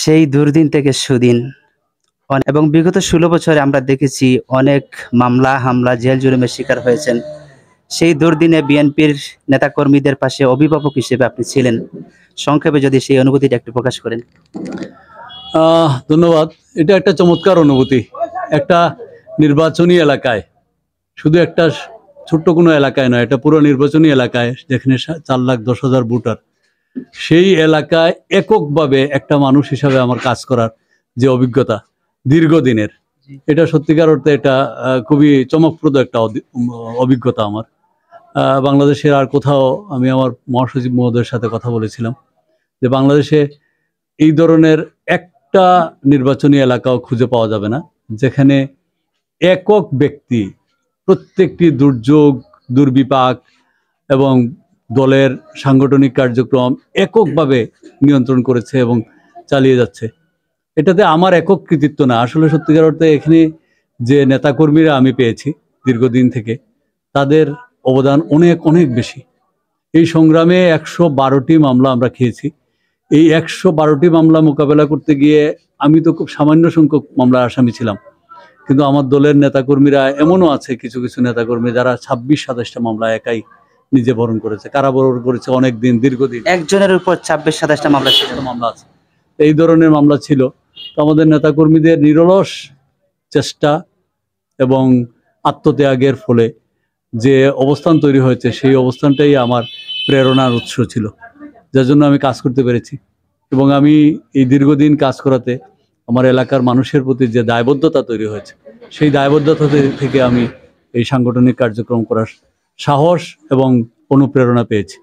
সেই দুর্দিন থেকে সুদিন এবং বিগত ১৬ বছরে আমরা দেখেছি অনেক মামলা হামলা জেল জুলুমের শিকার হয়েছেন। সেই দুর্দিনে বিএনপির নেতাকর্মীদের পাশে অভিভাবক হিসেবে আপনি ছিলেন। সংক্ষেপে যদি সেই অনুভূতিটা একটু প্রকাশ করেন। ধন্যবাদ। এটা একটা চমৎকার অনুভূতি। একটা নির্বাচনী এলাকায়, শুধু একটা ছোট্ট কোনো এলাকায় নয়, এটা পুরো নির্বাচনী এলাকায়, যেখানে 4,10,000 ভোটার, সেই এলাকায় এককভাবে একটা মানুষ হিসাবে আমার কাজ করার যে অভিজ্ঞতা দীর্ঘদিনের, এটা সত্যিকার অর্থে এটা খুবই চমকপ্রদ একটা অভিজ্ঞতা আমার। বাংলাদেশের আর কোথাও, আমি আমার মহাসচিব মহোদয়ের সাথে কথা বলেছিলাম যে বাংলাদেশে এই ধরনের একটা নির্বাচনী এলাকাও খুঁজে পাওয়া যাবে না যেখানে একক ব্যক্তি প্রত্যেকটি দুর্যোগ, দুর্বিপাক এবং দলের সাংগঠনিক কার্যক্রম এককভাবে নিয়ন্ত্রণ করেছে এবং চালিয়ে যাচ্ছে। এটাতে আমার একক কৃতিত্ব না, আসলে সত্যিকার অর্থে এখানে যে নেতাকর্মীরা আমি পেয়েছি দীর্ঘদিন থেকে, তাদের অবদান অনেক অনেক বেশি। এই সংগ্রামে 112টি মামলা আমরা খেয়েছি। এই 112টি মামলা মোকাবেলা করতে গিয়ে আমি তো খুব সামান্য সংখ্যক মামলার আসামি ছিলাম, কিন্তু আমার দলের নেতাকর্মীরা এমনও আছে, কিছু কিছু নেতাকর্মী যারা 26-27টা মামলা একাই নিজে বরণ করেছে, কারাবরণ করেছে অনেক দিন, দীর্ঘদিন। একজনের উপর 26-27টা মামলা ছিল। মামলা আছে, এই ধরনের মামলা ছিল। তো আমাদের নেতাকর্মীদের নিরলস চেষ্টা এবং আত্মত্যাগের ফলে যে অবস্থান তৈরি হয়েছে, সেই অবস্থানটাই আমার প্রেরণার উৎস ছিল, যার জন্য আমি কাজ করতে পেরেছি। এবং আমি এই দীর্ঘদিন কাজ করাতে আমার এলাকার মানুষের প্রতি যে দায়বদ্ধতা তৈরি হয়েছে, সেই দায়বদ্ধতা থেকে আমি এই সাংগঠনিক কার্যক্রম করার সাহস এবং অনুপ্রেরণা পেয়েছি।